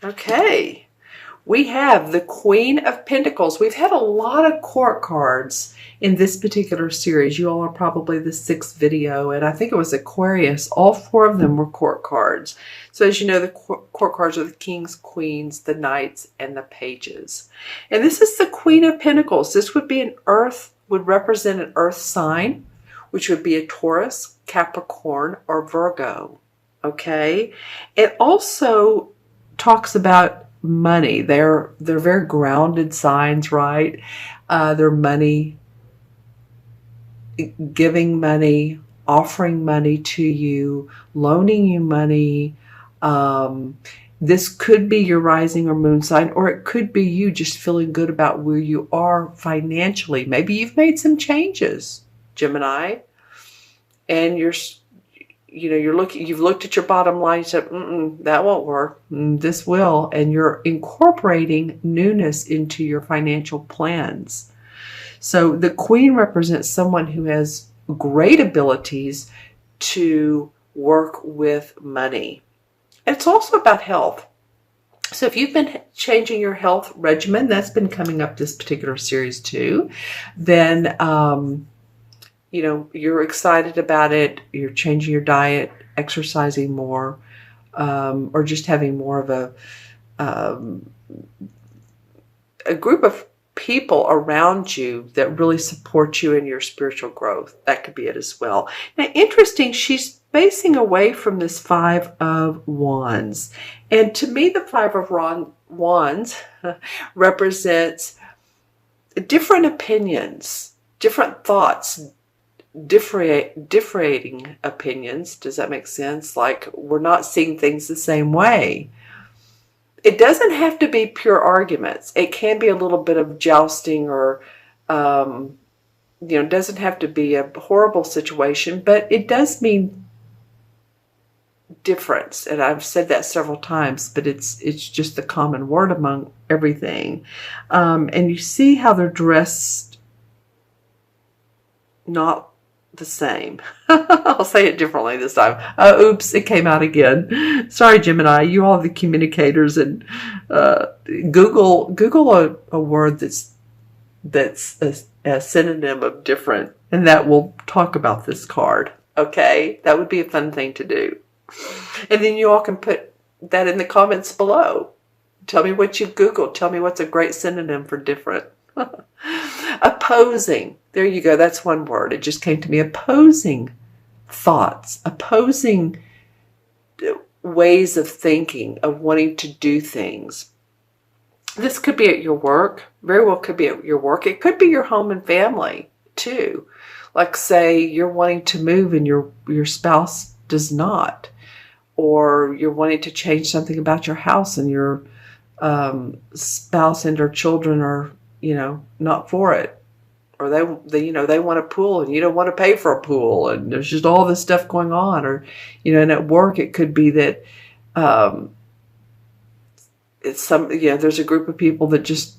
Okay. We have the Queen of Pentacles. We've had a lot of court cards in this particular series. You all are probably the 6th video, and I think it was Aquarius. All 4 of them were court cards. So as you know, the court cards are the Kings, Queens, the Knights, and the Pages. And this is the Queen of Pentacles. This would be would represent an earth sign, which would be a Taurus, Capricorn, or Virgo. Okay? It also talks about money. They're very grounded signs, right? They're money, giving money, offering money to you, loaning you money. This could be your rising or moon sign, or it could be you just feeling good about where you are financially. Maybe you've made some changes, Gemini, and you've looked at your bottom line and said, that won't work. This will. And you're incorporating newness into your financial plans. So the Queen represents someone who has great abilities to work with money. And it's also about health. So if you've been changing your health regimen, that's been coming up this particular series too, then you're excited about it, you're changing your diet, exercising more, or just having more of a group of people around you that really support you in your spiritual growth. That could be it as well. Now, interesting, she's facing away from this 5 of Wands. And to me, the 5 of Wands represents different opinions, different thoughts, differing opinions. Does that make sense? Like, we're not seeing things the same way. It doesn't have to be pure arguments. It can be a little bit of jousting, or it doesn't have to be a horrible situation, but it does mean difference. And I've said that several times, but it's just the common word among everything. And you see how they're dressed not the same. I'll say it differently this time. Oops, it came out again. Sorry, Gemini. You all are the communicators, and Google a word that's a synonym of different, and that will talk about this card. Okay, that would be a fun thing to do. And then you all can put that in the comments below. Tell me what you've Googled. Tell me what's a great synonym for different. Opposing. There you go. That's one word. It just came to me. Opposing thoughts, opposing ways of thinking, of wanting to do things. This could be at your work. Very well could be at your work. It could be your home and family too. Like, say you're wanting to move and your spouse does not. Or you're wanting to change something about your house and your spouse and or children are not for it, or they want a pool and you don't want to pay for a pool, and there's just all this stuff going on. Or and at work it could be that there's a group of people that just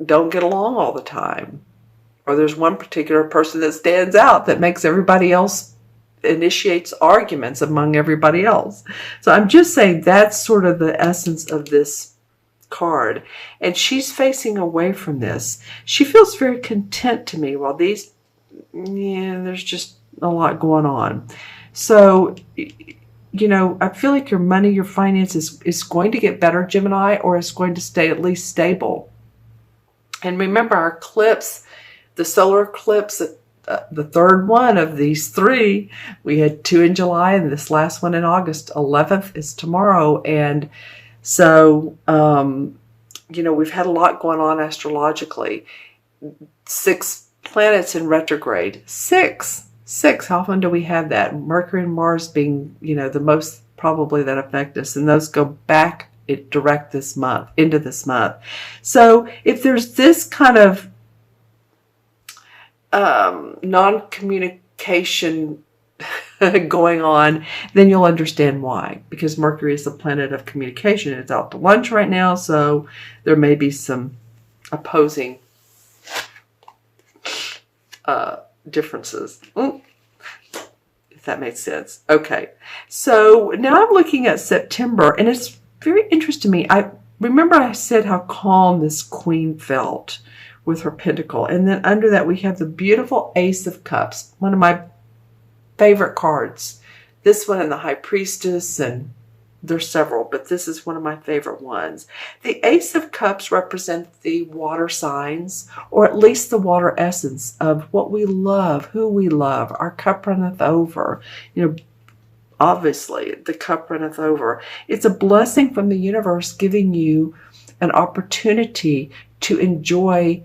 don't get along all the time, or there's one particular person that stands out that makes everybody else, initiates arguments among everybody else. So I'm just saying that's sort of the essence of this card, and she's facing away from this. She feels very content to me, while there's just a lot going on. So I feel like your money, your finances is going to get better, Gemini, or it's going to stay at least stable. And remember, our eclipse, the solar eclipse, the third one of these 3, we had 2 in July and this last one in August. 11th is tomorrow. And so, we've had a lot going on astrologically. 6 planets in retrograde. 6. How often do we have that? Mercury and Mars being, the most probably that affect us. And those go back into this month. So if there's this kind of non-communication going on, then you'll understand why. Because Mercury is the planet of communication. It's out to lunch right now, so there may be some opposing differences. If that makes sense. Okay, so now I'm looking at September, and it's very interesting to me. I remember I said how calm this queen felt with her pentacle. And then under that, we have the beautiful Ace of Cups, one of my favorite cards. This one and the High Priestess, and there's several, but this is one of my favorite ones. The Ace of Cups represent the water signs, or at least the water essence of what we love, who we love. Our cup runneth over. You know, obviously, the cup runneth over. It's a blessing from the universe giving you an opportunity to enjoy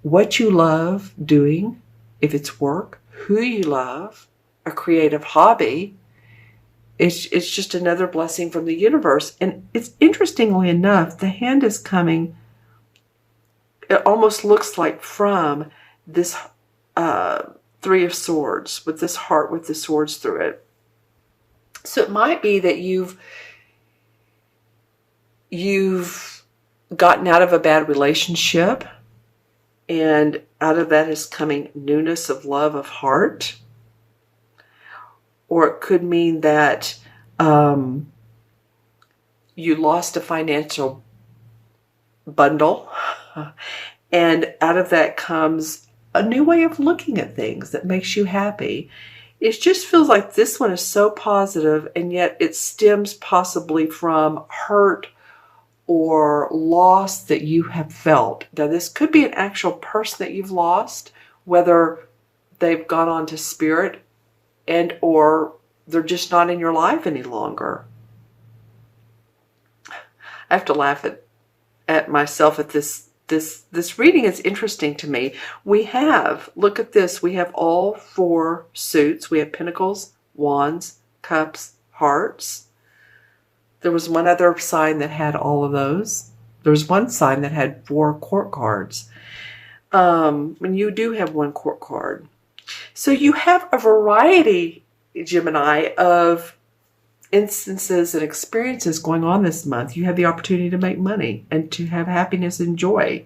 what you love doing, if it's work, who you love, a creative hobby. It's just another blessing from the universe. And it's interestingly enough, the hand is coming, it almost looks like from this Three of Swords, with this heart with the swords through it. So it might be that you've gotten out of a bad relationship, and out of that is coming newness of love of heart. Or it could mean that you lost a financial bundle, and out of that comes a new way of looking at things that makes you happy. It just feels like this one is so positive, and yet it stems possibly from hurt or loss that you have felt. Now, this could be an actual person that you've lost, whether they've gone on to spirit and or they're just not in your life any longer. I have to laugh at myself at this reading. Is interesting to me. We have, look at this, we have all four suits. We have pentacles, wands, cups, hearts. There was one other sign that had all of those. There was one sign that had 4 court cards. And you do have 1 court card. So you have a variety, Gemini, of instances and experiences going on this month. You have the opportunity to make money and to have happiness and joy.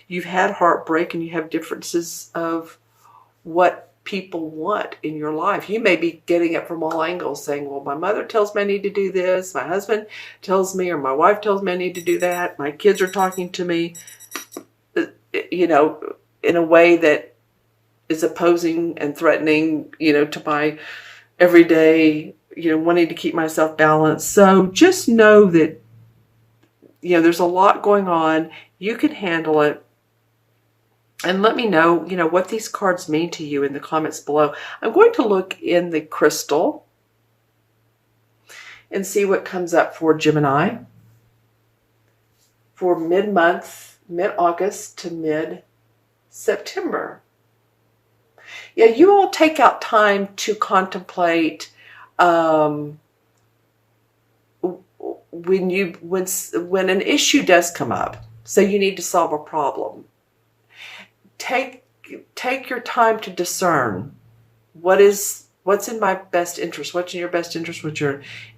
You've had heartbreak, and you have differences of what people want in your life. You may be getting it from all angles, saying, well, my mother tells me I need to do this, my husband tells me, or my wife tells me I need to do that, my kids are talking to me, you know, in a way that is opposing and threatening, you know, to my everyday, you know, wanting to keep myself balanced. So just know that, you know, there's a lot going on. You can handle it. And let me know, you know, what these cards mean to you in the comments below. I'm going to look in the crystal and see what comes up for Gemini for mid-month, mid-August to mid-September. Yeah, you all take out time to contemplate when an issue does come up. So you need to solve a problem. Take your time to discern what's in my best interest, what's in your best interest, what's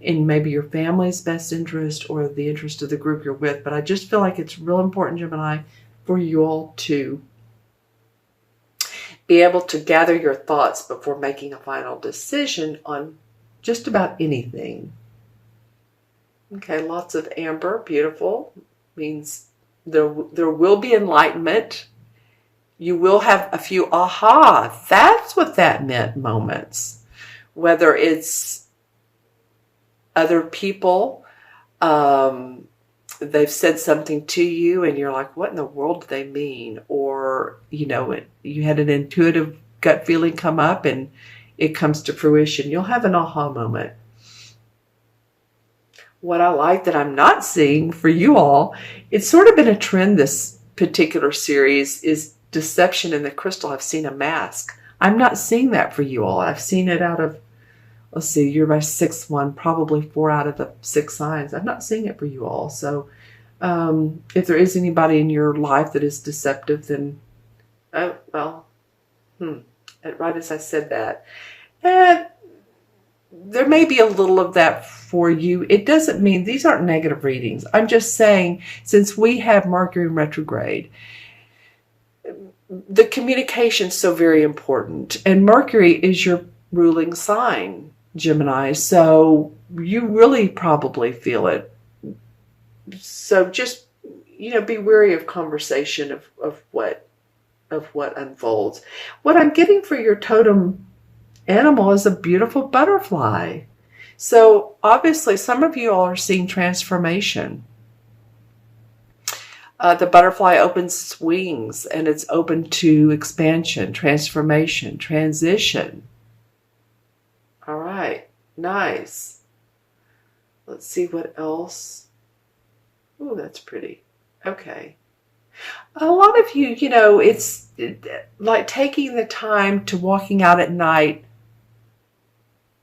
in maybe your family's best interest or the interest of the group you're with. But I just feel like it's real important, Gemini, for you all to be able to gather your thoughts before making a final decision on just about anything. Okay, lots of amber, beautiful, means there will be enlightenment. You will have a few aha, that's what that meant moments. Whether it's other people, they've said something to you and you're like, what in the world do they mean? Or, you know, you had an intuitive gut feeling come up and it comes to fruition. You'll have an aha moment. What I like that I'm not seeing for you all, it's sort of been a trend this particular series, is deception in the crystal. I've seen a mask. I'm not seeing that for you all. I've seen it out of, let's see, you're my 6th one, probably 4 out of the 6 signs. I'm not seeing it for you all. So if there is anybody in your life that is deceptive, then, right as I said that, there may be a little of that for you. It doesn't mean these aren't negative readings. I'm just saying, since we have Mercury in retrograde, the communication is so very important. And Mercury is your ruling sign, Gemini. So you really probably feel it So just, be wary of conversation of what unfolds. What I'm getting for your totem animal is a beautiful butterfly. So obviously some of you all are seeing transformation. The butterfly opens its wings and it's open to expansion, transformation, transition. All right, nice. Let's see what else. Oh, that's pretty. Okay. A lot of you, it's like taking the time to walking out at night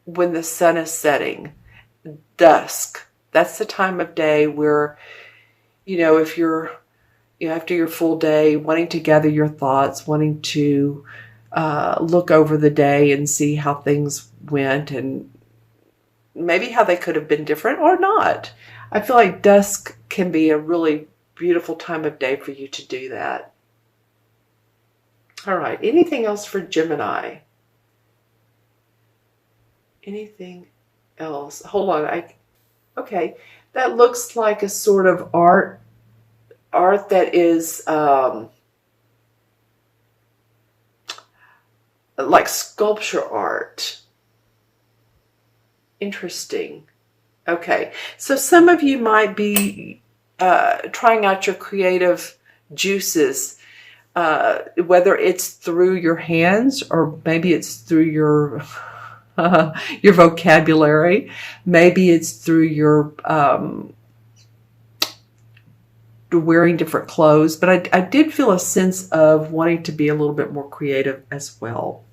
when the sun is setting, dusk. That's the time of day where, if you're, after your full day, wanting to gather your thoughts, wanting to look over the day and see how things went and maybe how they could have been different or not. I feel like dusk can be a really beautiful time of day for you to do that. All right. Anything else for Gemini? Anything else? Hold on. Okay. That looks like a sort of art that is like sculpture art. Interesting. Okay. So some of you might be trying out your creative juices, whether it's through your hands or maybe it's through your your vocabulary. Maybe it's through your wearing different clothes. But I did feel a sense of wanting to be a little bit more creative as well.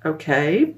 Okay.